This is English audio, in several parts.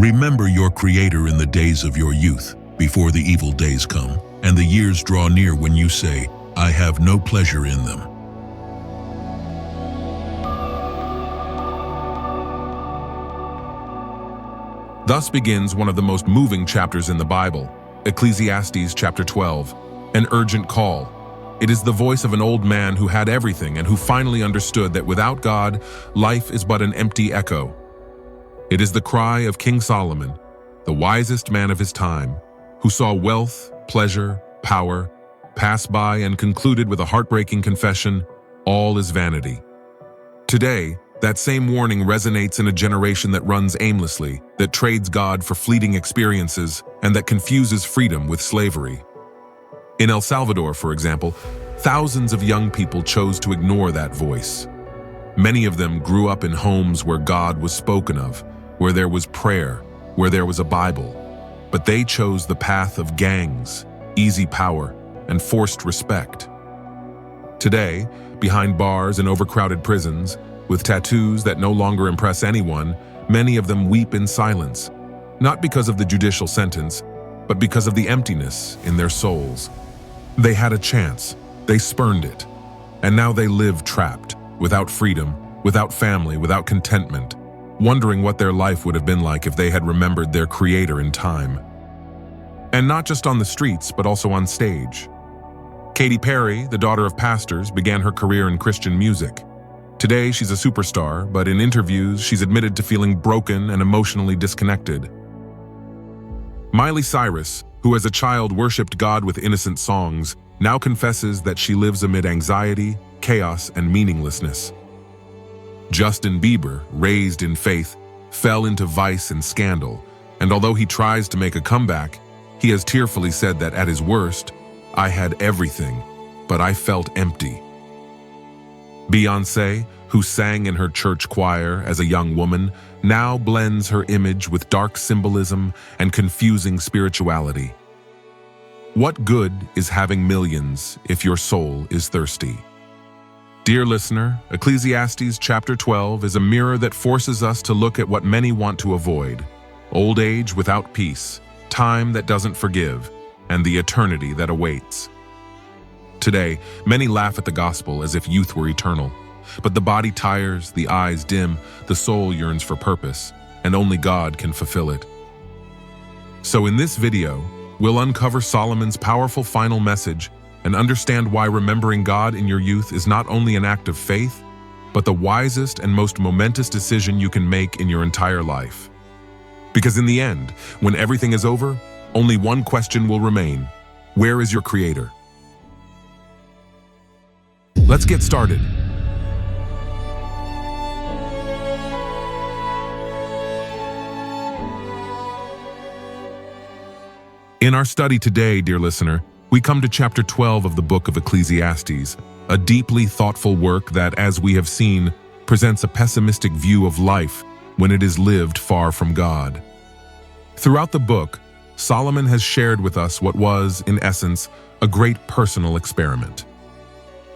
Remember your Creator in the days of your youth, before the evil days come, and the years draw near when you say, I have no pleasure in them. Thus begins one of the most moving chapters in the Bible, Ecclesiastes chapter 12, an urgent call. It is the voice of an old man who had everything and who finally understood that without God, life is but an empty echo. It is the cry of King Solomon, the wisest man of his time, who saw wealth, pleasure, power, pass by and concluded with a heartbreaking confession, all is vanity. Today, that same warning resonates in a generation that runs aimlessly, that trades God for fleeting experiences, and that confuses freedom with slavery. In El Salvador, for example, thousands of young people chose to ignore that voice. Many of them grew up in homes where God was spoken of, where there was prayer, where there was a Bible. But they chose the path of gangs, easy power, and forced respect. Today, behind bars and overcrowded prisons, with tattoos that no longer impress anyone, many of them weep in silence, not because of the judicial sentence, but because of the emptiness in their souls. They had a chance, they spurned it, and now they live trapped, without freedom, without family, without contentment, wondering what their life would have been like if they had remembered their Creator in time. And not just on the streets, but also on stage. Katy Perry, the daughter of pastors, began her career in Christian music. Today, she's a superstar, but in interviews, she's admitted to feeling broken and emotionally disconnected. Miley Cyrus, who as a child worshipped God with innocent songs, now confesses that she lives amid anxiety, chaos, and meaninglessness. Justin Bieber, raised in faith, fell into vice and scandal, and although he tries to make a comeback, he has tearfully said that at his worst, I had everything, but I felt empty. Beyoncé, who sang in her church choir as a young woman, now blends her image with dark symbolism and confusing spirituality. What good is having millions if your soul is thirsty? Dear listener, Ecclesiastes chapter 12 is a mirror that forces us to look at what many want to avoid: old age without peace, time that doesn't forgive, and the eternity that awaits. Today, many laugh at the gospel as if youth were eternal. But the body tires, the eyes dim, the soul yearns for purpose, and only God can fulfill it. So in this video, we'll uncover Solomon's powerful final message and understand why remembering God in your youth is not only an act of faith, but the wisest and most momentous decision you can make in your entire life. Because in the end, when everything is over, only one question will remain: where is your Creator? Let's get started. In our study today, dear listener, we come to chapter 12 of the book of Ecclesiastes, a deeply thoughtful work that, as we have seen, presents a pessimistic view of life when it is lived far from God. Throughout the book, Solomon has shared with us what was, in essence, a great personal experiment.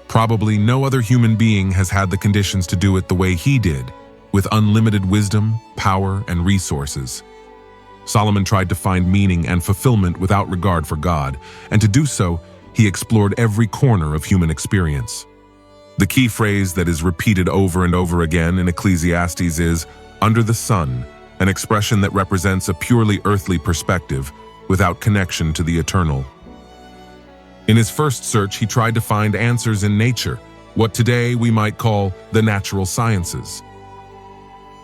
Probably no other human being has had the conditions to do it the way he did, with unlimited wisdom, power, and resources. Solomon tried to find meaning and fulfillment without regard for God, and to do so, he explored every corner of human experience. The key phrase that is repeated over and over again in Ecclesiastes is, "under the sun," an expression that represents a purely earthly perspective without connection to the eternal. In his first search, he tried to find answers in nature, what today we might call the natural sciences.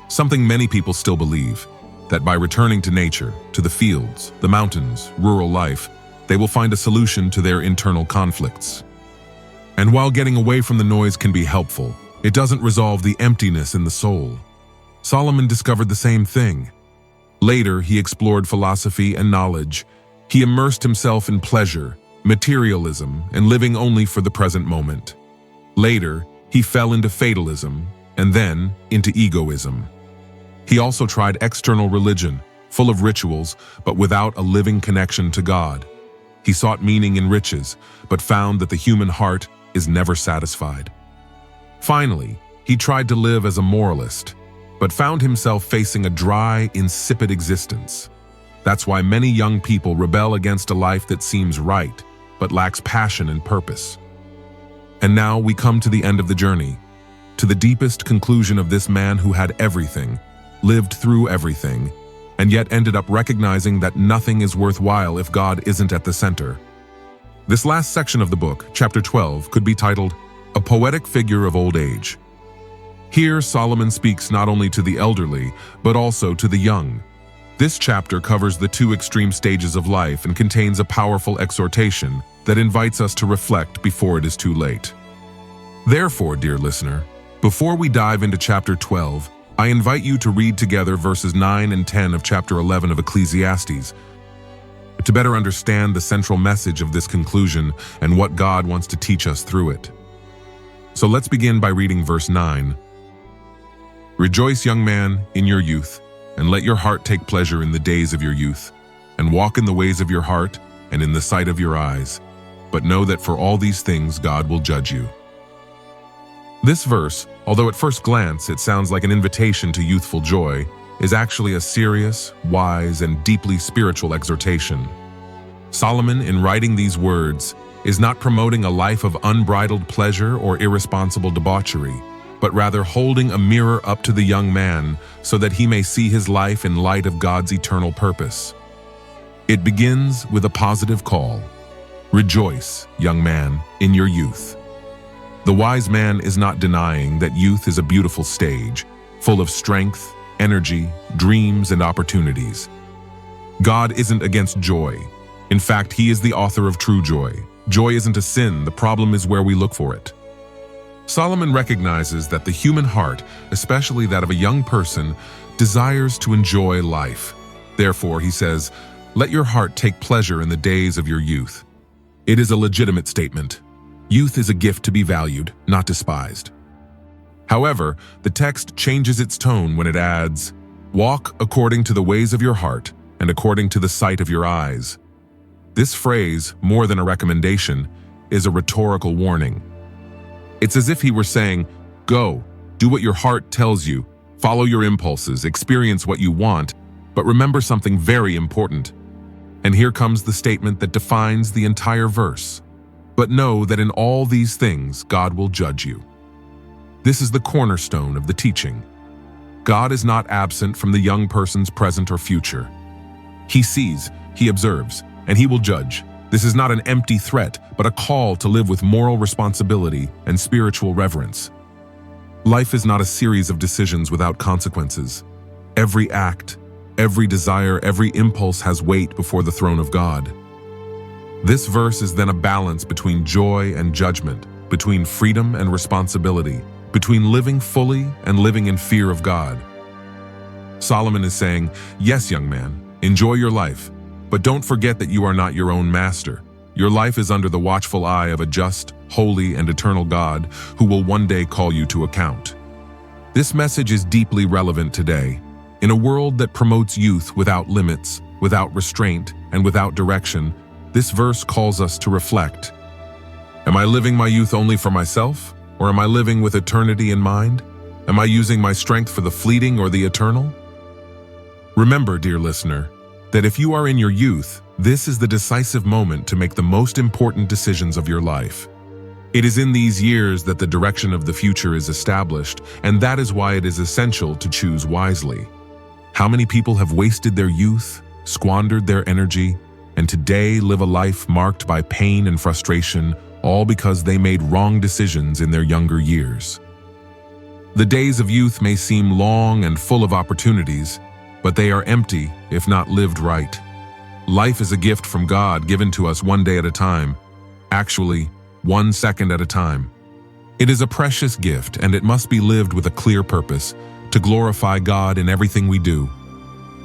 Something many people still believe, that by returning to nature, to the fields, the mountains, rural life, they will find a solution to their internal conflicts. And while getting away from the noise can be helpful, it doesn't resolve the emptiness in the soul. Solomon discovered the same thing. Later, he explored philosophy and knowledge. He immersed himself in pleasure, materialism, and living only for the present moment. Later, he fell into fatalism, and then into egoism. He also tried external religion, full of rituals, but without a living connection to God. He sought meaning in riches, but found that the human heart is never satisfied. Finally, he tried to live as a moralist. but found himself facing a dry, insipid existence. That's why many young people rebel against a life that seems right, but lacks passion and purpose. And now we come to the end of the journey, to the deepest conclusion of this man who had everything, lived through everything, and yet ended up recognizing that nothing is worthwhile if God isn't at the center. This last section of the book, chapter 12, could be titled, A Poetic Figure of Old Age. Here, Solomon speaks not only to the elderly, but also to the young. This chapter covers the two extreme stages of life and contains a powerful exhortation that invites us to reflect before it is too late. Therefore, dear listener, before we dive into chapter 12, I invite you to read together verses 9 and 10 of chapter 11 of Ecclesiastes to better understand the central message of this conclusion and what God wants to teach us through it. So let's begin by reading verse 9. Rejoice, young man, in your youth, and let your heart take pleasure in the days of your youth, and walk in the ways of your heart and in the sight of your eyes. But know that for all these things God will judge you. This verse, although at first glance it sounds like an invitation to youthful joy, is actually a serious, wise, and deeply spiritual exhortation. Solomon, in writing these words, is not promoting a life of unbridled pleasure or irresponsible debauchery, but rather holding a mirror up to the young man so that he may see his life in light of God's eternal purpose. It begins with a positive call. Rejoice, young man, in your youth. The wise man is not denying that youth is a beautiful stage, full of strength, energy, dreams, and opportunities. God isn't against joy. In fact, He is the author of true joy. Joy isn't a sin, the problem is where we look for it. Solomon recognizes that the human heart, especially that of a young person, desires to enjoy life. Therefore, he says, let your heart take pleasure in the days of your youth. It is a legitimate statement. Youth is a gift to be valued, not despised. However, the text changes its tone when it adds, walk according to the ways of your heart and according to the sight of your eyes. This phrase, more than a recommendation, is a rhetorical warning. It's as if he were saying, go, do what your heart tells you, follow your impulses, experience what you want, but remember something very important. And here comes the statement that defines the entire verse. But know that in all these things God will judge you. This is the cornerstone of the teaching. God is not absent from the young person's present or future. He sees, He observes, and He will judge. This is not an empty threat, but a call to live with moral responsibility and spiritual reverence. Life is not a series of decisions without consequences. Every act, every desire, every impulse has weight before the throne of God. This verse is then a balance between joy and judgment, between freedom and responsibility, between living fully and living in fear of God. Solomon is saying, yes, young man, enjoy your life, but don't forget that you are not your own master. Your life is under the watchful eye of a just, holy, and eternal God who will one day call you to account. This message is deeply relevant today. In a world that promotes youth without limits, without restraint, and without direction, this verse calls us to reflect. Am I living my youth only for myself, or am I living with eternity in mind? Am I using my strength for the fleeting or the eternal? Remember, dear listener, that if you are in your youth, this is the decisive moment to make the most important decisions of your life. It is in these years that the direction of the future is established, and that is why it is essential to choose wisely. How many people have wasted their youth, squandered their energy, and today live a life marked by pain and frustration, all because they made wrong decisions in their younger years. The days of youth may seem long and full of opportunities, but they are empty if not lived right. Life is a gift from God given to us one day at a time, actually, 1 second at a time. It is a precious gift, and it must be lived with a clear purpose, to glorify God in everything we do.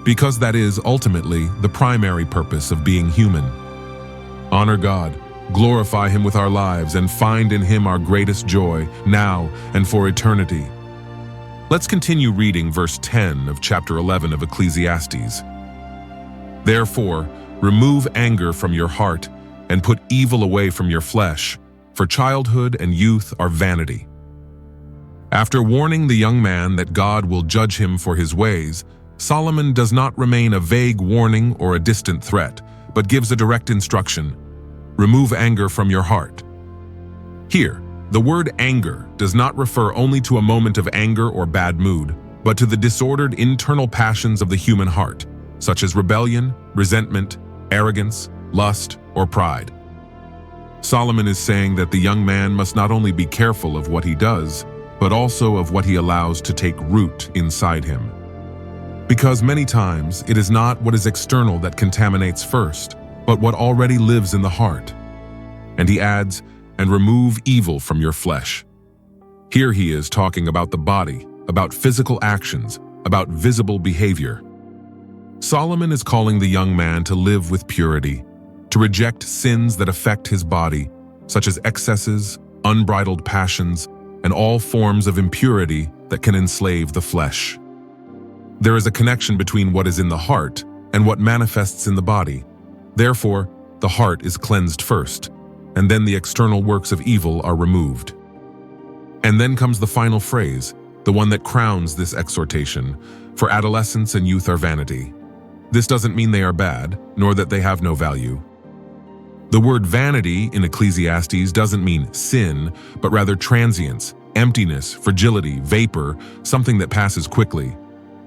Because that is, ultimately, the primary purpose of being human. Honor God, glorify Him with our lives, and find in Him our greatest joy, now and for eternity. Let's continue reading verse 10 of chapter 11 of Ecclesiastes. Therefore, remove anger from your heart, and put evil away from your flesh, for childhood and youth are vanity. After warning the young man that God will judge him for his ways, Solomon does not remain a vague warning or a distant threat, but gives a direct instruction: remove anger from your heart. Here, the word anger does not refer only to a moment of anger or bad mood, but to the disordered internal passions of the human heart, such as rebellion, resentment, arrogance, lust, or pride. Solomon is saying that the young man must not only be careful of what he does, but also of what he allows to take root inside him. Because many times it is not what is external that contaminates first, but what already lives in the heart. And he adds, and remove evil from your flesh. Here he is talking about the body, about physical actions, about visible behavior. Solomon is calling the young man to live with purity, to reject sins that affect his body, such as excesses, unbridled passions, and all forms of impurity that can enslave the flesh. There is a connection between what is in the heart and what manifests in the body. Therefore, the heart is cleansed first, and then the external works of evil are removed. And then comes the final phrase, the one that crowns this exhortation: for adolescence and youth are vanity. This doesn't mean they are bad, nor that they have no value. The word vanity in Ecclesiastes doesn't mean sin, but rather transience, emptiness, fragility, vapor, something that passes quickly.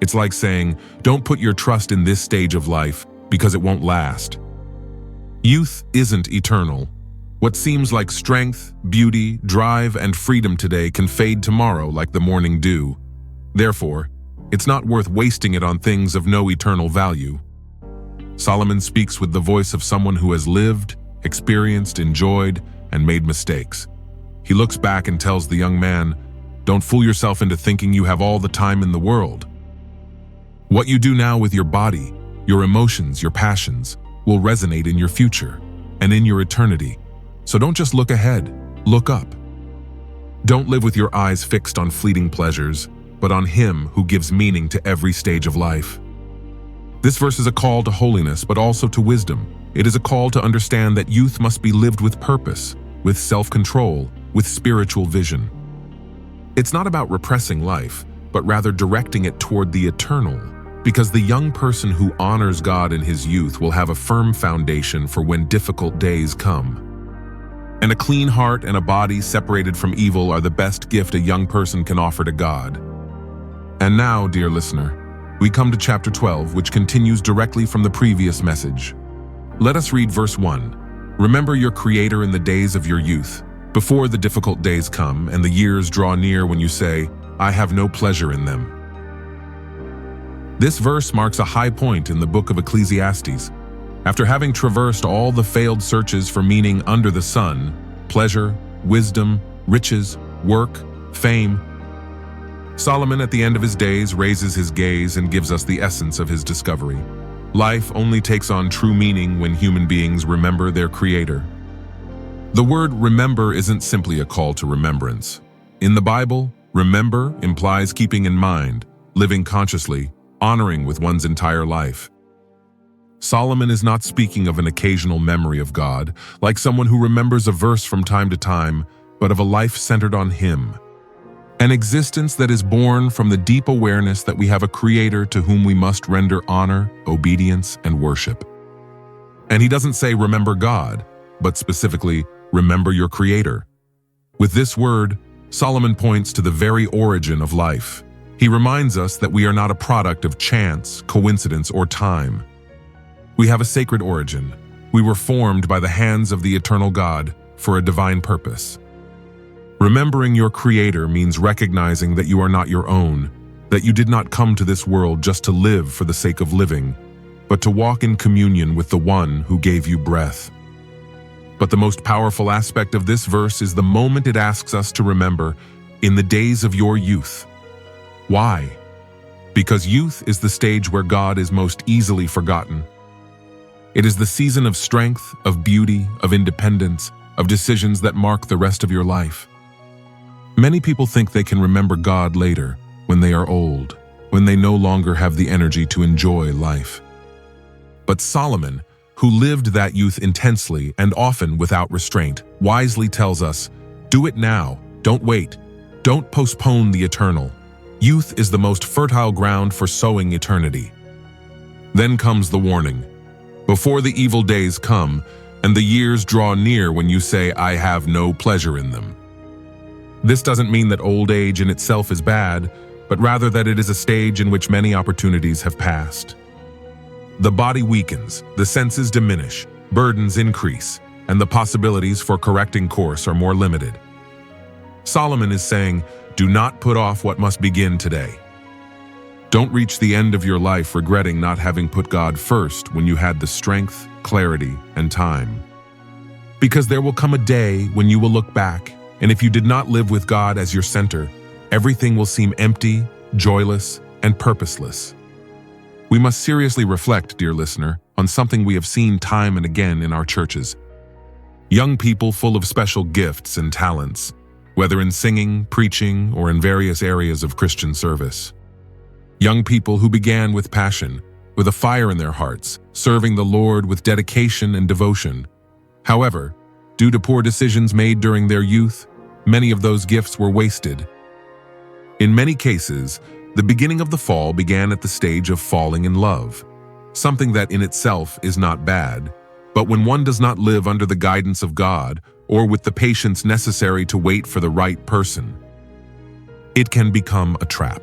It's like saying, don't put your trust in this stage of life because it won't last. Youth isn't eternal. What seems like strength, beauty, drive, and freedom today can fade tomorrow like the morning dew. Therefore, it's not worth wasting it on things of no eternal value. Solomon speaks with the voice of someone who has lived, experienced, enjoyed, and made mistakes. He looks back and tells the young man, don't fool yourself into thinking you have all the time in the world. What you do now with your body, your emotions, your passions, will resonate in your future and in your eternity. So don't just look ahead, look up. Don't live with your eyes fixed on fleeting pleasures, but on Him who gives meaning to every stage of life. This verse is a call to holiness, but also to wisdom. It is a call to understand that youth must be lived with purpose, with self-control, with spiritual vision. It's not about repressing life, but rather directing it toward the eternal, because the young person who honors God in his youth will have a firm foundation for when difficult days come. And a clean heart and a body separated from evil are the best gift a young person can offer to God. And now, dear listener, we come to chapter 12, which continues directly from the previous message. Let us read verse 1. Remember your Creator in the days of your youth, before the difficult days come and the years draw near when you say, I have no pleasure in them. This verse marks a high point in the book of Ecclesiastes. After having traversed all the failed searches for meaning under the sun, pleasure, wisdom, riches, work, fame, Solomon at the end of his days raises his gaze and gives us the essence of his discovery. Life only takes on true meaning when human beings remember their Creator. The word remember isn't simply a call to remembrance. In the Bible, remember implies keeping in mind, living consciously, honoring with one's entire life. Solomon is not speaking of an occasional memory of God, like someone who remembers a verse from time to time, but of a life centered on Him. An existence that is born from the deep awareness that we have a Creator to whom we must render honor, obedience, and worship. And he doesn't say remember God, but specifically remember your Creator. With this word, Solomon points to the very origin of life. He reminds us that we are not a product of chance, coincidence, or time. We have a sacred origin. We were formed by the hands of the eternal God for a divine purpose. Remembering your Creator means recognizing that you are not your own, that you did not come to this world just to live for the sake of living, but to walk in communion with the One who gave you breath. But the most powerful aspect of this verse is the moment it asks us to remember, in the days of your youth. Why? Because youth is the stage where God is most easily forgotten. It is the season of strength, of beauty, of independence, of decisions that mark the rest of your life. Many people think they can remember God later, when they are old, when they no longer have the energy to enjoy life. But Solomon, who lived that youth intensely and often without restraint, wisely tells us, do it now, don't wait. Don't postpone the eternal. Youth is the most fertile ground for sowing eternity. Then comes the warning. Before the evil days come, and the years draw near when you say, I have no pleasure in them. This doesn't mean that old age in itself is bad, but rather that it is a stage in which many opportunities have passed. The body weakens, the senses diminish, burdens increase, and the possibilities for correcting course are more limited. Solomon is saying, do not put off what must begin today. Don't reach the end of your life regretting not having put God first when you had the strength, clarity, and time. Because there will come a day when you will look back, and if you did not live with God as your center, everything will seem empty, joyless, and purposeless. We must seriously reflect, dear listener, on something we have seen time and again in our churches. Young people full of special gifts and talents, whether in singing, preaching, or in various areas of Christian service. Young people who began with passion, with a fire in their hearts, serving the Lord with dedication and devotion. However, due to poor decisions made during their youth, many of those gifts were wasted. In many cases, the beginning of the fall began at the stage of falling in love, something that in itself is not bad, but when one does not live under the guidance of God or with the patience necessary to wait for the right person, it can become a trap.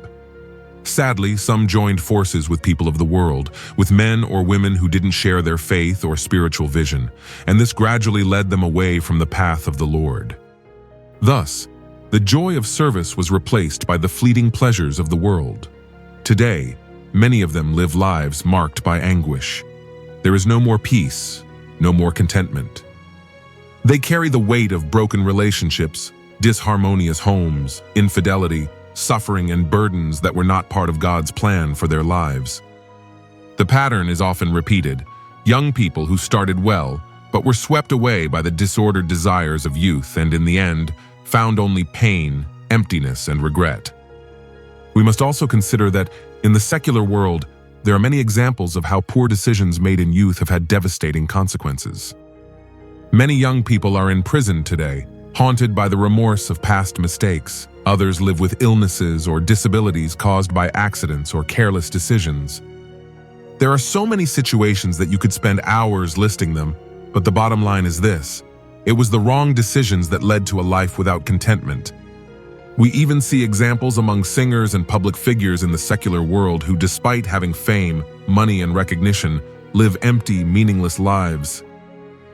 Sadly, some joined forces with people of the world, with men or women who didn't share their faith or spiritual vision, and this gradually led them away from the path of the Lord. Thus, the joy of service was replaced by the fleeting pleasures of the world. Today, many of them live lives marked by anguish. There is no more peace, no more contentment. They carry the weight of broken relationships, disharmonious homes, infidelity, suffering, and burdens that were not part of God's plan for their lives. The pattern is often repeated: young people who started well, but were swept away by the disordered desires of youth and in the end, found only pain, emptiness, and regret. We must also consider that in the secular world, there are many examples of how poor decisions made in youth have had devastating consequences. Many young people are in prison today, haunted by the remorse of past mistakes. Others live with illnesses or disabilities caused by accidents or careless decisions. There are so many situations that you could spend hours listing them, but the bottom line is this: it was the wrong decisions that led to a life without contentment. We even see examples among singers and public figures in the secular world who, despite having fame, money, and recognition, live empty, meaningless lives,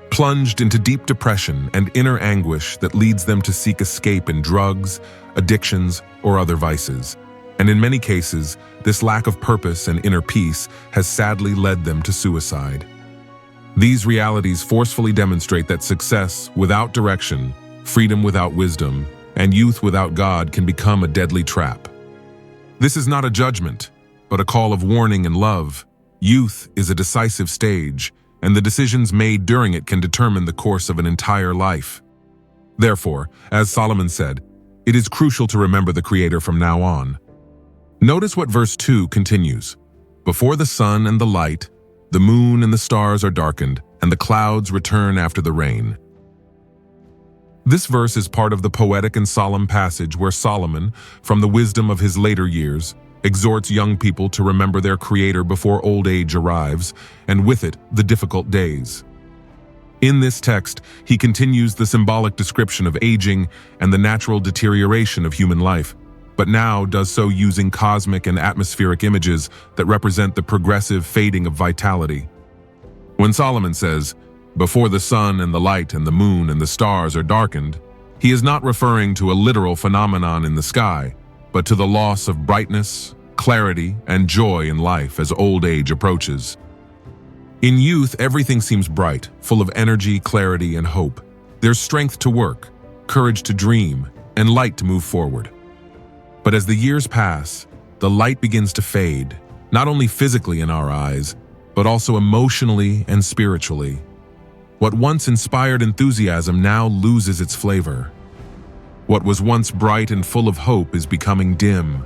plunged into deep depression and inner anguish that leads them to seek escape in drugs, addictions, or other vices. And in many cases, this lack of purpose and inner peace has sadly led them to suicide. These realities forcefully demonstrate that success without direction, freedom without wisdom, and youth without God can become a deadly trap. This is not a judgment, but a call of warning and love. Youth is a decisive stage, and the decisions made during it can determine the course of an entire life. Therefore, as Solomon said, it is crucial to remember the Creator from now on. Notice what verse 2 continues. Before the sun and the light, the moon and the stars are darkened, and the clouds return after the rain. This verse is part of the poetic and solemn passage where Solomon, from the wisdom of his later years, exhorts young people to remember their Creator before old age arrives, and with it, the difficult days. In this text, he continues the symbolic description of aging and the natural deterioration of human life, but now does so using cosmic and atmospheric images that represent the progressive fading of vitality. When Solomon says, "Before the sun and the light and the moon and the stars are darkened," he is not referring to a literal phenomenon in the sky, but to the loss of brightness, clarity, and joy in life as old age approaches. In youth, everything seems bright, full of energy, clarity, and hope. There's strength to work, courage to dream, and light to move forward. But as the years pass, the light begins to fade, not only physically in our eyes, but also emotionally and spiritually. What once inspired enthusiasm now loses its flavor. What was once bright and full of hope is becoming dim.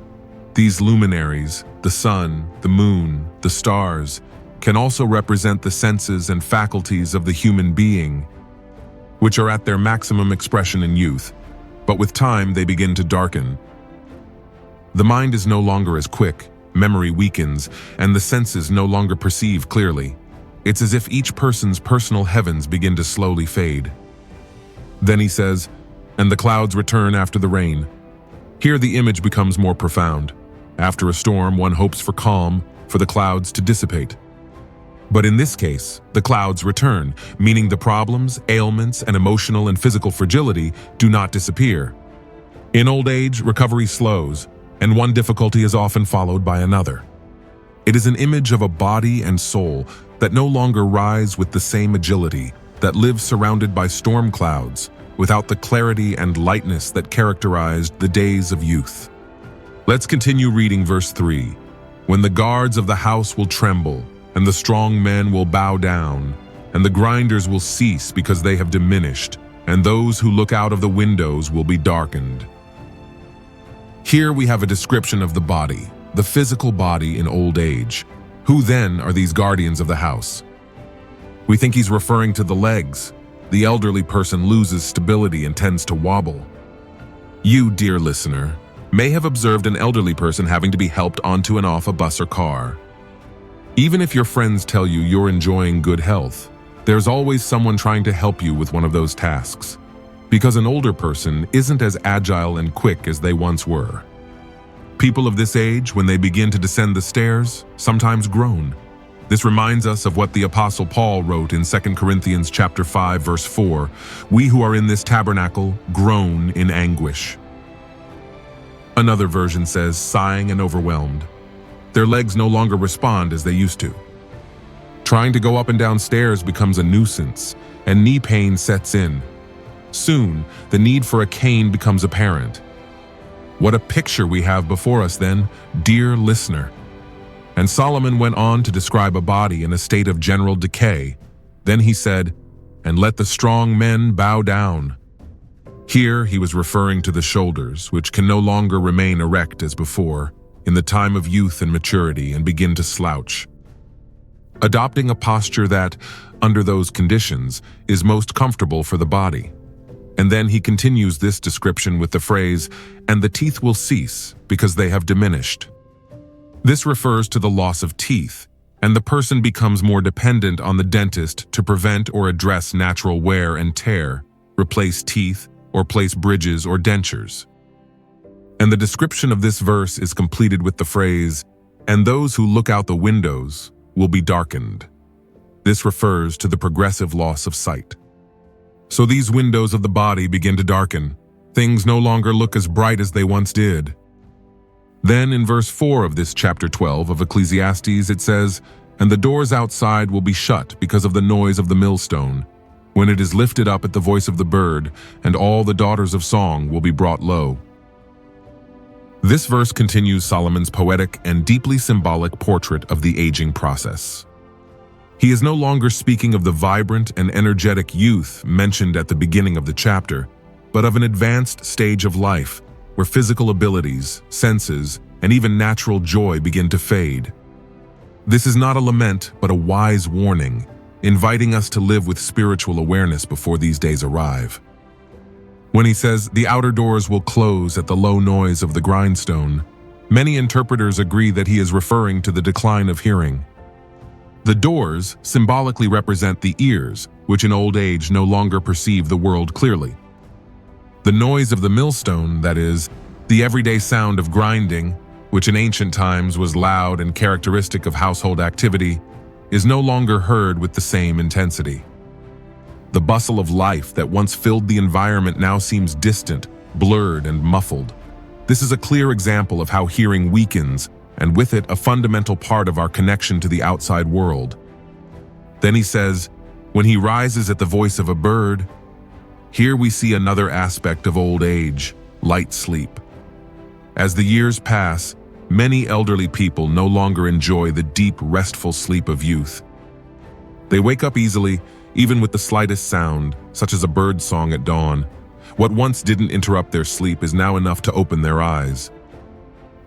These luminaries, the sun, the moon, the stars, can also represent the senses and faculties of the human being, which are at their maximum expression in youth. but with time they begin to darken. The mind is no longer as quick, memory weakens, and the senses no longer perceive clearly. It's as if each person's personal heavens begin to slowly fade. Then he says, "And the clouds return after the rain." Here the image becomes more profound. After a storm, one hopes for calm, for the clouds to dissipate. But in this case, the clouds return, meaning the problems, ailments, and emotional and physical fragility do not disappear. In old age, recovery slows, and one difficulty is often followed by another. It is an image of a body and soul that no longer rise with the same agility, that lives surrounded by storm clouds, without the clarity and lightness that characterized the days of youth. Let's continue reading verse 3. "When the guards of the house will tremble, and the strong men will bow down, and the grinders will cease because they have diminished, and those who look out of the windows will be darkened." Here we have a description of the body, the physical body in old age. Who then are these guardians of the house? We think he's referring to the legs. The elderly person loses stability and tends to wobble. You, dear listener, may have observed an elderly person having to be helped onto and off a bus or car. Even if your friends tell you you're enjoying good health, there's always someone trying to help you with one of those tasks, because an older person isn't as agile and quick as they once were. People of this age, when they begin to descend the stairs, sometimes groan. This reminds us of what the Apostle Paul wrote in 2 Corinthians chapter 5, verse 4, "We who are in this tabernacle groan in anguish." Another version says, sighing and overwhelmed. Their legs no longer respond as they used to. Trying to go up and down stairs becomes a nuisance, and knee pain sets in. Soon, the need for a cane becomes apparent. What a picture we have before us then, dear listener. And Solomon went on to describe a body in a state of general decay. Then he said, "And let the strong men bow down." Here he was referring to the shoulders, which can no longer remain erect as before, in the time of youth and maturity, and begin to slouch. Adopting a posture that, under those conditions, is most comfortable for the body. And then he continues this description with the phrase, "And the teeth will cease, because they have diminished." This refers to the loss of teeth, and the person becomes more dependent on the dentist to prevent or address natural wear and tear, replace teeth, or place bridges or dentures. And the description of this verse is completed with the phrase, "And those who look out the windows will be darkened." This refers to the progressive loss of sight. So these windows of the body begin to darken. Things no longer look as bright as they once did. Then in verse 4 of this chapter 12 of Ecclesiastes it says, "And the doors outside will be shut because of the noise of the millstone, when it is lifted up at the voice of the bird, and all the daughters of song will be brought low." This verse continues Solomon's poetic and deeply symbolic portrait of the aging process. He is no longer speaking of the vibrant and energetic youth mentioned at the beginning of the chapter, but of an advanced stage of life where physical abilities, senses, and even natural joy begin to fade. This is not a lament, but a wise warning, inviting us to live with spiritual awareness before these days arrive. When he says, "The outer doors will close at the low noise of the grindstone," many interpreters agree that he is referring to the decline of hearing. The doors symbolically represent the ears, which in old age no longer perceive the world clearly. The noise of the millstone, that is, the everyday sound of grinding, which in ancient times was loud and characteristic of household activity, is no longer heard with the same intensity. The bustle of life that once filled the environment now seems distant, blurred, and muffled. This is a clear example of how hearing weakens, and with it a fundamental part of our connection to the outside world. Then he says, "When he rises at the voice of a bird," here we see another aspect of old age, light sleep. As the years pass, many elderly people no longer enjoy the deep, restful sleep of youth. They wake up easily, even with the slightest sound, such as a bird song at dawn. What once didn't interrupt their sleep is now enough to open their eyes.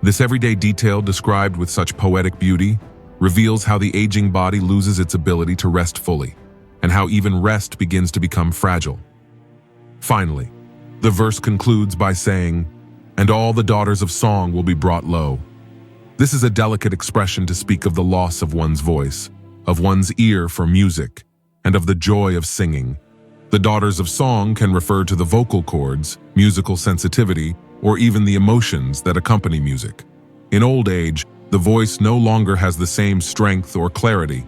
This everyday detail, described with such poetic beauty, reveals how the aging body loses its ability to rest fully, and how even rest begins to become fragile. Finally, The verse concludes by saying, "And all the daughters of song will be brought low." This is a delicate expression to speak of the loss of one's voice, of one's ear for music, and of the joy of singing. The daughters of song can refer to the vocal cords, musical sensitivity, or even the emotions that accompany music. In old age, the voice no longer has the same strength or clarity.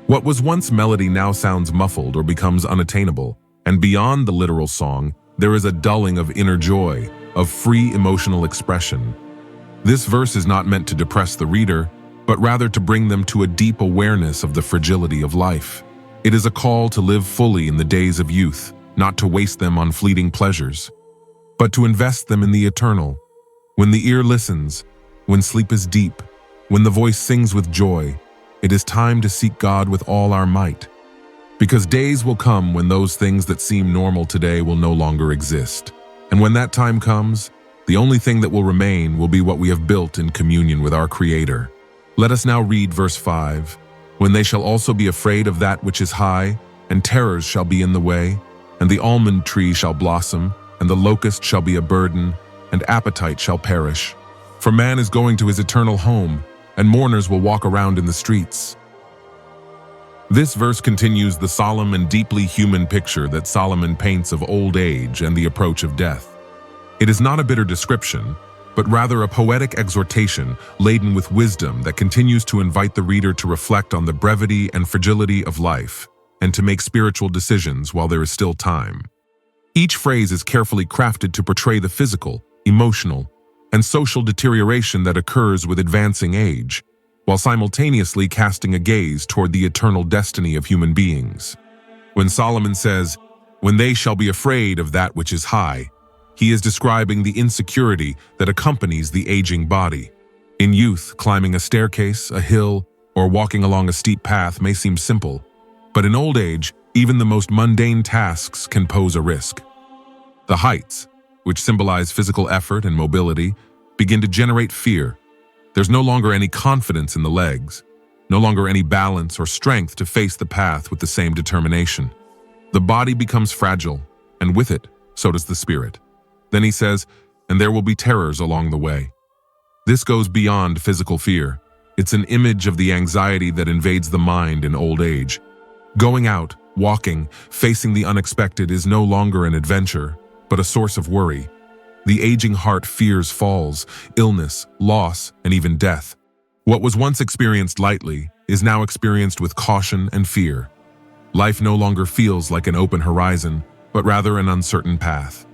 What was once melody now sounds muffled or becomes unattainable, and beyond the literal song, there is a dulling of inner joy, of free emotional expression. This verse is not meant to depress the reader, but rather to bring them to a deep awareness of the fragility of life. It is a call to live fully in the days of youth, not to waste them on fleeting pleasures, but to invest them in the eternal. When the ear listens, when sleep is deep, when the voice sings with joy, it is time to seek God with all our might. Because days will come when those things that seem normal today will no longer exist. And when that time comes, the only thing that will remain will be what we have built in communion with our Creator. Let us now read verse 5. "When they shall also be afraid of that which is high, and terrors shall be in the way, and the almond tree shall blossom, and the locust shall be a burden, and appetite shall perish. For man is going to his eternal home, and mourners will walk around in the streets." This verse continues the solemn and deeply human picture that Solomon paints of old age and the approach of death. It is not a bitter description, but rather a poetic exhortation laden with wisdom that continues to invite the reader to reflect on the brevity and fragility of life and to make spiritual decisions while there is still time. Each phrase is carefully crafted to portray the physical, emotional, and social deterioration that occurs with advancing age, while simultaneously casting a gaze toward the eternal destiny of human beings. When Solomon says, "When they shall be afraid of that which is high," he is describing the insecurity that accompanies the aging body. In youth, climbing a staircase, a hill, or walking along a steep path may seem simple, but in old age, even the most mundane tasks can pose a risk. The heights, which symbolize physical effort and mobility, begin to generate fear. There's no longer any confidence in the legs, no longer any balance or strength to face the path with the same determination. The body becomes fragile, and with it, so does the spirit. Then he says, "And there will be terrors along the way." This goes beyond physical fear. It's an image of the anxiety that invades the mind in old age. Going out, walking, facing the unexpected is no longer an adventure, but a source of worry. The aging heart fears falls, illness, loss, and even death. What was once experienced lightly is now experienced with caution and fear. Life no longer feels like an open horizon, but rather an uncertain path.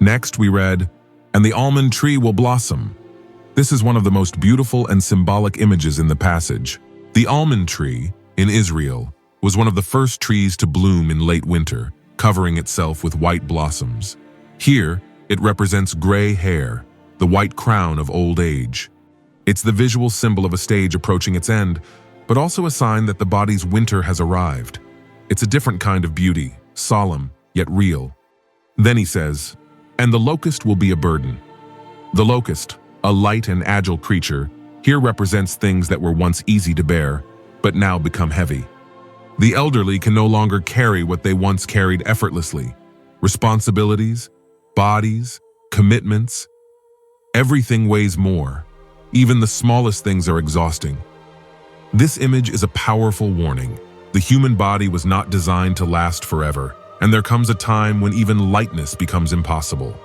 Next, we read, "And the almond tree will blossom." This is one of the most beautiful and symbolic images in the passage. The almond tree, in Israel, was one of the first trees to bloom in late winter, covering itself with white blossoms. Here, it represents gray hair, the white crown of old age. It's the visual symbol of a stage approaching its end, but also a sign that the body's winter has arrived. It's a different kind of beauty, solemn, yet real. Then he says, "And the locust will be a burden." The locust, a light and agile creature, here represents things that were once easy to bear, but now become heavy. The elderly can no longer carry what they once carried effortlessly. Responsibilities, bodies, commitments, everything weighs more. Even the smallest things are exhausting. This image is a powerful warning. The human body was not designed to last forever, and there comes a time when even lightness becomes impossible.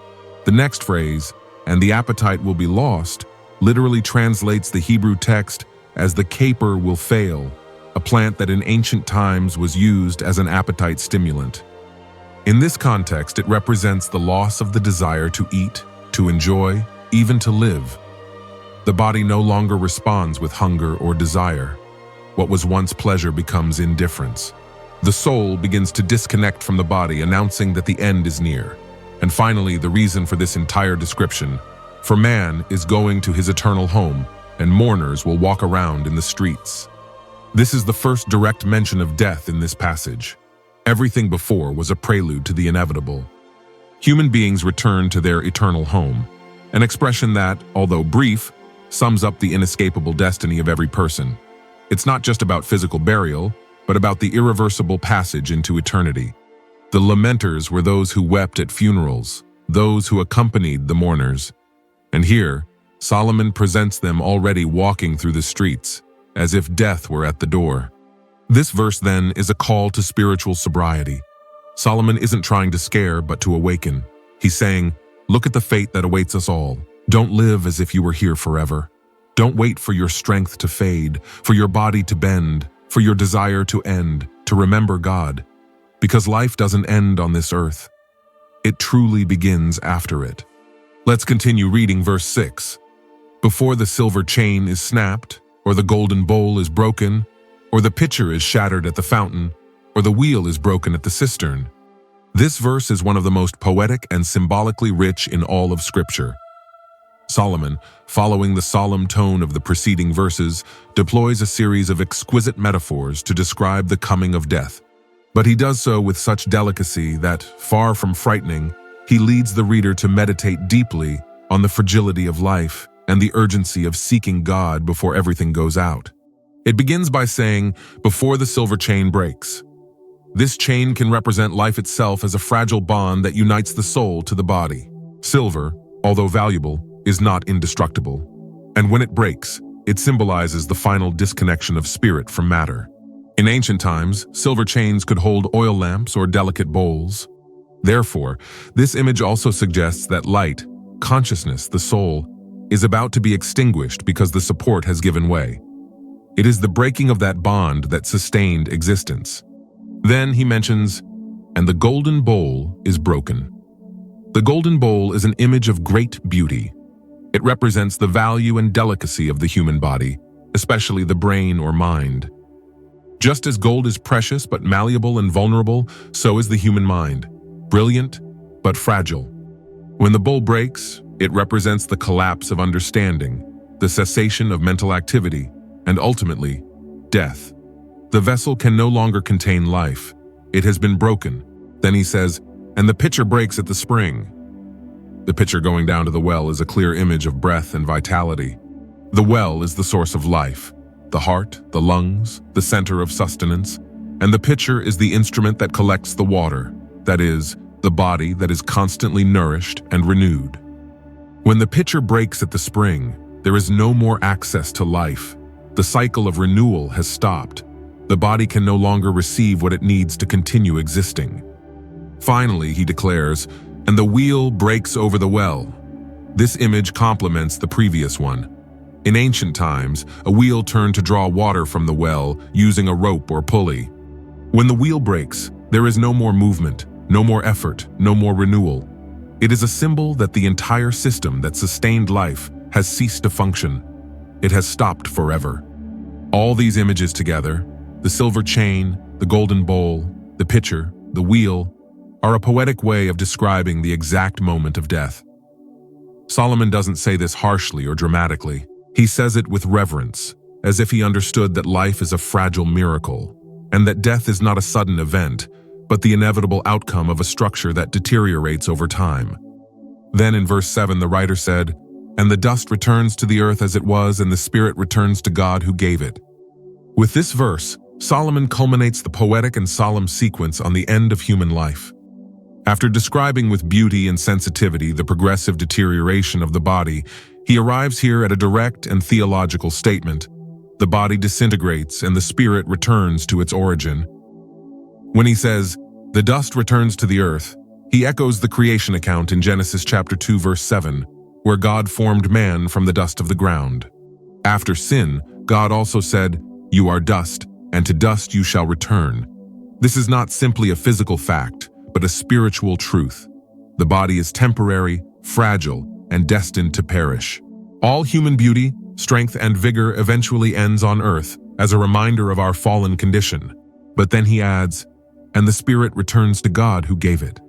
The next phrase, "and the appetite will be lost," literally translates the Hebrew text as "the caper will fail," a plant that in ancient times was used as an appetite stimulant. In this context, it represents the loss of the desire to eat, to enjoy, even to live. The body no longer responds with hunger or desire. What was once pleasure becomes indifference. The soul begins to disconnect from the body, announcing that the end is near. And finally, the reason for this entire description: for man is going to his eternal home, and mourners will walk around in the streets. This is the first direct mention of death in this passage. Everything before was a prelude to the inevitable. Human beings return to their eternal home, an expression that, although brief, sums up the inescapable destiny of every person. It's not just about physical burial, but about the irreversible passage into eternity. The lamenters were those who wept at funerals, those who accompanied the mourners. And here, Solomon presents them already walking through the streets, as if death were at the door. This verse, then, is a call to spiritual sobriety. Solomon isn't trying to scare, but to awaken. He's saying, look at the fate that awaits us all. Don't live as if you were here forever. Don't wait for your strength to fade, for your body to bend, for your desire to end, to remember God. Because life doesn't end on this earth. It truly begins after it. Let's continue reading verse 6. Before the silver chain is snapped, or the golden bowl is broken, or the pitcher is shattered at the fountain, or the wheel is broken at the cistern. This verse is one of the most poetic and symbolically rich in all of Scripture. Solomon, following the solemn tone of the preceding verses, deploys a series of exquisite metaphors to describe the coming of death. But he does so with such delicacy that, far from frightening, he leads the reader to meditate deeply on the fragility of life and the urgency of seeking God before everything goes out. It begins by saying, before the silver chain breaks. This chain can represent life itself as a fragile bond that unites the soul to the body. Silver, although valuable, is not indestructible. And when it breaks, it symbolizes the final disconnection of spirit from matter. In ancient times, silver chains could hold oil lamps or delicate bowls. Therefore, this image also suggests that light, consciousness, the soul, is about to be extinguished because the support has given way. It is the breaking of that bond that sustained existence. Then he mentions, and the golden bowl is broken. The golden bowl is an image of great beauty. It represents the value and delicacy of the human body, especially the brain or mind. Just as gold is precious but malleable and vulnerable, so is the human mind, brilliant but fragile. When the bowl breaks, it represents the collapse of understanding, the cessation of mental activity, and ultimately, death. The vessel can no longer contain life. It has been broken. Then he says, and the pitcher breaks at the spring. The pitcher going down to the well is a clear image of breath and vitality. The well is the source of life, the heart, the lungs, the center of sustenance, and the pitcher is the instrument that collects the water, that is, the body that is constantly nourished and renewed. When the pitcher breaks at the spring, there is no more access to life. The cycle of renewal has stopped. The body can no longer receive what it needs to continue existing. Finally, he declares, and the wheel breaks over the well. This image complements the previous one. In ancient times, a wheel turned to draw water from the well using a rope or pulley. When the wheel breaks, there is no more movement, no more effort, no more renewal. It is a symbol that the entire system that sustained life has ceased to function. It has stopped forever. All these images together, the silver chain, the golden bowl, the pitcher, the wheel, are a poetic way of describing the exact moment of death. Solomon doesn't say this harshly or dramatically. He says it with reverence, as if he understood that life is a fragile miracle, and that death is not a sudden event, but the inevitable outcome of a structure that deteriorates over time. Then in verse 7, the writer said, and the dust returns to the earth as it was, and the spirit returns to God who gave it. With this verse, Solomon culminates the poetic and solemn sequence on the end of human life. After describing with beauty and sensitivity the progressive deterioration of the body, he arrives here at a direct and theological statement. The body disintegrates and the spirit returns to its origin. When he says, the dust returns to the earth, he echoes the creation account in Genesis chapter 2 verse 7, where God formed man from the dust of the ground. After sin, God also said, you are dust, and to dust you shall return. This is not simply a physical fact, but a spiritual truth. The body is temporary, fragile, and destined to perish. All human beauty, strength, and vigor eventually ends on earth as a reminder of our fallen condition. But then he adds, and the spirit returns to God who gave it.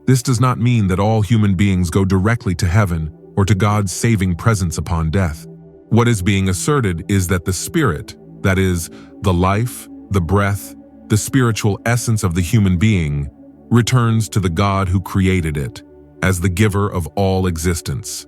This does not mean that all human beings go directly to heaven or to God's saving presence upon death. What is being asserted is that the spirit, that is, the life, the breath, the spiritual essence of the human being, returns to the God who created it, as the giver of all existence.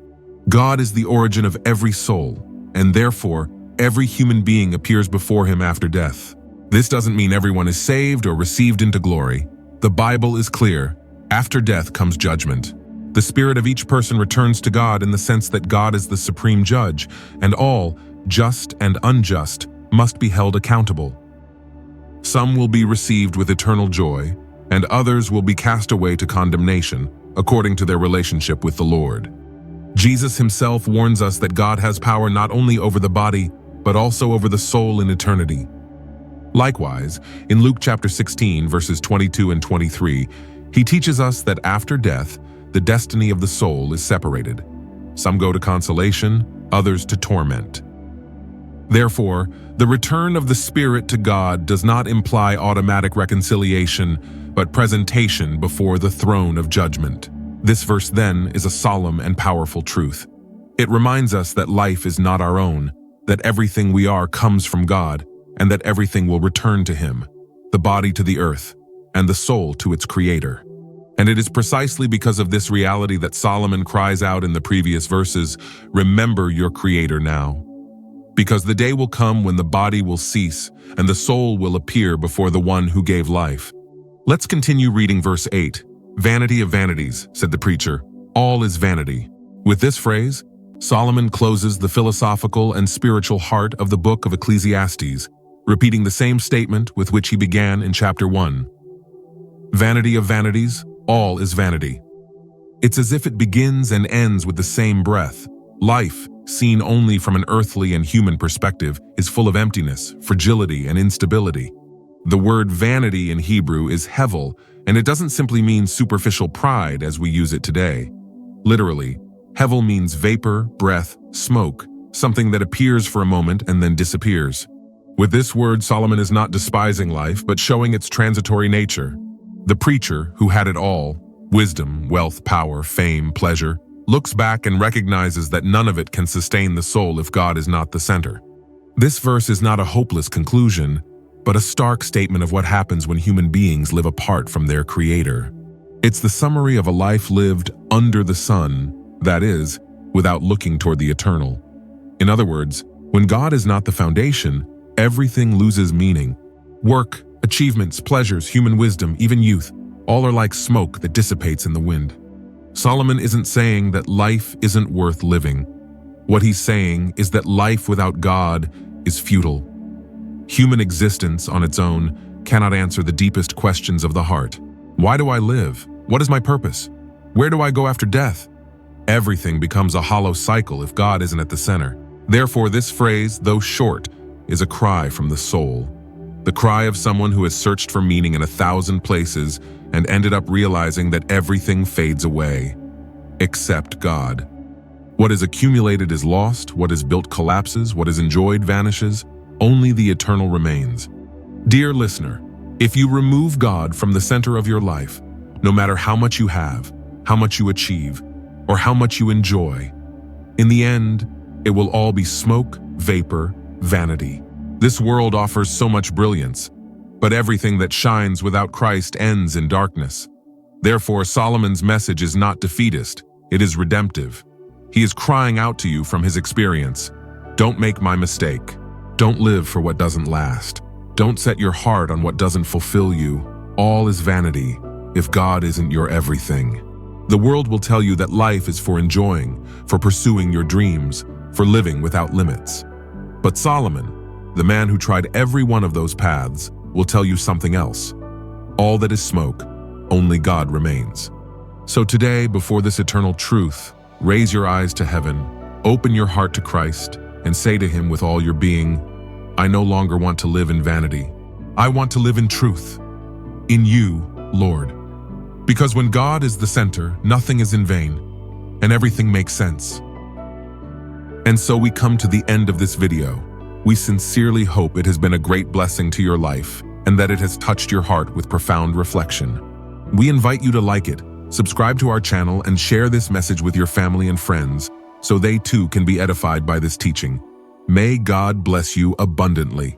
God is the origin of every soul, and therefore, every human being appears before him after death. This doesn't mean everyone is saved or received into glory. The Bible is clear. After death comes judgment. The spirit of each person returns to God in the sense that God is the supreme judge, and all, just and unjust, must be held accountable. Some will be received with eternal joy, and others will be cast away to condemnation, according to their relationship with the Lord. Jesus himself warns us that God has power not only over the body, but also over the soul in eternity. Likewise, in Luke chapter 16, verses 22 and 23, he teaches us that after death, the destiny of the soul is separated. Some go to consolation, others to torment. Therefore, the return of the spirit to God does not imply automatic reconciliation, but presentation before the throne of judgment. This verse then is a solemn and powerful truth. It reminds us that life is not our own, that everything we are comes from God, and that everything will return to Him, the body to the earth, and the soul to its Creator. And it is precisely because of this reality that Solomon cries out in the previous verses, "Remember your Creator now." Because the day will come when the body will cease, and the soul will appear before the one who gave life. Let's continue reading verse 8. "Vanity of vanities," said the preacher, "all is vanity." With this phrase, Solomon closes the philosophical and spiritual heart of the book of Ecclesiastes, repeating the same statement with which he began in chapter 1. Vanity of vanities, all is vanity. It's as if it begins and ends with the same breath. Life, seen only from an earthly and human perspective, is full of emptiness, fragility, and instability. The word vanity in Hebrew is hevel, and it doesn't simply mean superficial pride as we use it today. Literally, hevel means vapor, breath, smoke, something that appears for a moment and then disappears. With this word, Solomon is not despising life, but showing its transitory nature. The preacher, who had it all, wisdom, wealth, power, fame, pleasure, looks back and recognizes that none of it can sustain the soul if God is not the center. This verse is not a hopeless conclusion, but a stark statement of what happens when human beings live apart from their Creator. It's the summary of a life lived under the sun, that is, without looking toward the eternal. In other words, when God is not the foundation, everything loses meaning. Work, achievements, pleasures, human wisdom, even youth, all are like smoke that dissipates in the wind. Solomon isn't saying that life isn't worth living. What he's saying is that life without God is futile. Human existence on its own cannot answer the deepest questions of the heart. Why do I live? What is my purpose? Where do I go after death? Everything becomes a hollow cycle if God isn't at the center. Therefore, this phrase, though short, is a cry from the soul. The cry of someone who has searched for meaning in 1,000 places and ended up realizing that everything fades away, except God. What is accumulated is lost, what is built collapses, what is enjoyed vanishes, only the eternal remains. Dear listener, if you remove God from the center of your life, no matter how much you have, how much you achieve, or how much you enjoy, in the end, it will all be smoke, vapor, vanity. This world offers so much brilliance, but everything that shines without Christ ends in darkness. Therefore, Solomon's message is not defeatist, it is redemptive. He is crying out to you from his experience. Don't make my mistake. Don't live for what doesn't last. Don't set your heart on what doesn't fulfill you. All is vanity if God isn't your everything. The world will tell you that life is for enjoying, for pursuing your dreams, for living without limits. But Solomon, the man who tried every one of those paths, will tell you something else. All that is smoke, only God remains. So today, before this eternal truth, raise your eyes to heaven, open your heart to Christ, and say to Him with all your being, I no longer want to live in vanity. I want to live in truth, in you, Lord. Because when God is the center, nothing is in vain, and everything makes sense. And so we come to the end of this video. We sincerely hope it has been a great blessing to your life, and that it has touched your heart with profound reflection. We invite you to like it, subscribe to our channel, and share this message with your family and friends, so they too can be edified by this teaching. May God bless you abundantly.